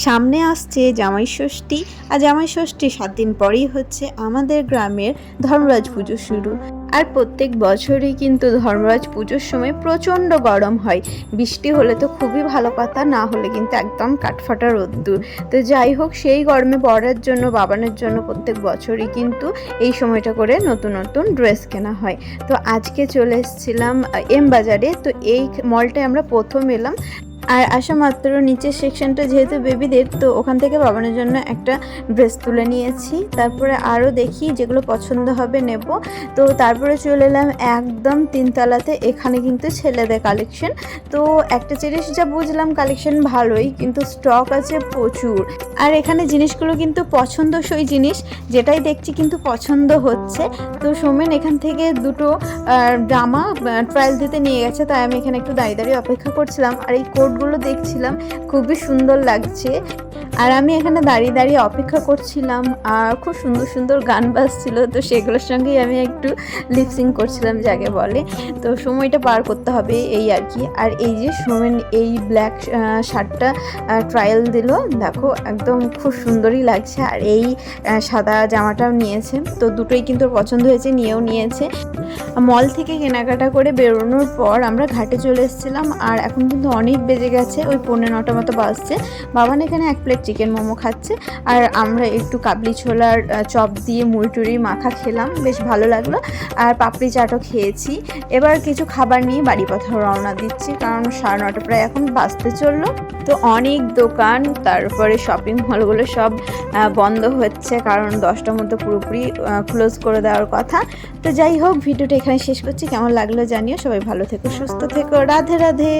সামনে আসছে জামাই ষষ্ঠী, আর জামাই ষষ্ঠী 7 দিন পরেই হচ্ছে আমাদের গ্রামের ধর্মরাজ পুজো শুরু। আর প্রত্যেক বছরই কিন্তু ধর্মরাজ পুজোর সময় প্রচণ্ড গরম হয়। বৃষ্টি হলে তো খুবই ভালো কথা, না হলে কিন্তু একদম কাঠফাটা রোদ্দুর। তো যাই হোক, সেই গরমে পরার জন্য বাবানের জন্য প্রত্যেক বছরই কিন্তু এই সময়টা করে নতুন নতুন ড্রেস কেনা হয়। তো আজকে চলে এসেছিলাম এম বাজারে। তো এই মলটায় আমরা প্রথম এলাম। আর আসা মাত্র নিচের সেকশনটা যেহেতু বেবিদের, তো ওখান থেকে বাবানের জন্য একটা ড্রেস তুলে নিয়েছি। তারপরে আরও দেখি যেগুলো পছন্দ হবে নেব। তো তারপরে চলে এলাম একদম 3তলাতে। এখানে কিন্তু ছেলেদের কালেকশন। তো একটা জিনিস যা বুঝলাম, কালেকশন ভালোই, কিন্তু স্টক আছে প্রচুর। আর এখানে জিনিসগুলো কিন্তু পছন্দসই জিনিস, যেটাই দেখছি কিন্তু পছন্দ হচ্ছে। তো সোমেন এখান থেকে দুটো জামা ট্রায়াল দিতে নিয়ে গেছে, তাই আমি এখানে একটু দাঁড়িয়ে দাঁড়িয়ে অপেক্ষা করছিলাম। আর এই কোটগুলো দেখছিলাম, খুবই সুন্দর লাগছে। আর আমি এখানে দাঁড়িয়ে দাঁড়িয়ে অপেক্ষা করছিলাম, আর খুব সুন্দর সুন্দর গান বাজছিল, তো সেগুলোর সঙ্গেই আমি একটু লিপসিং করছিলাম যাকে বলে। তো সময়টা পার করতে হবে এই আর কি। আর এই যে সোমেন এই ব্ল্যাক শার্টটা ট্রায়াল দিল, দেখো একদম খুব সুন্দরই লাগছে। আর এই সাদা জামাটাও নিয়েছে, তো দুটোই কিন্তু পছন্দ হয়েছে, নিয়েও নিয়েছে। মল থেকে কেনাকাটা করে বেরোনোর পর আমরা ঘাটে চলে এসেছিলাম। আর এখন কিন্তু অনেক বেজে গেছে, ওই 9:45 মতো বাজছে। বাবান এখানে 1 প্লেট চিকেন মোমো খাচ্ছে, আর আমরা একটু কাবলি ছোলার চপ দিয়ে মুড়ি টুড়ি মাখা খেলাম, বেশ ভালো লাগলো। আর পাপড়ি চাটও খেয়েছি। এবার কিছু খাবার নিয়ে বাড়ি পথে রওনা দিচ্ছি, কারণ 9:30 প্রায় এখন বাজতে চললো। তো অনেক দোকান, তারপরে শপিং মলগুলো সব বন্ধ হচ্ছে, কারণ 10টার মধ্যে পুরোপুরি ক্লোজ করে দেওয়ার কথা। তো যাই হোক, ভিডিওটা এখানে শেষ করছি। কেমন লাগলো জানিও। সবাই ভালো থেকো, সুস্থ থেকো। রাধে রাধে।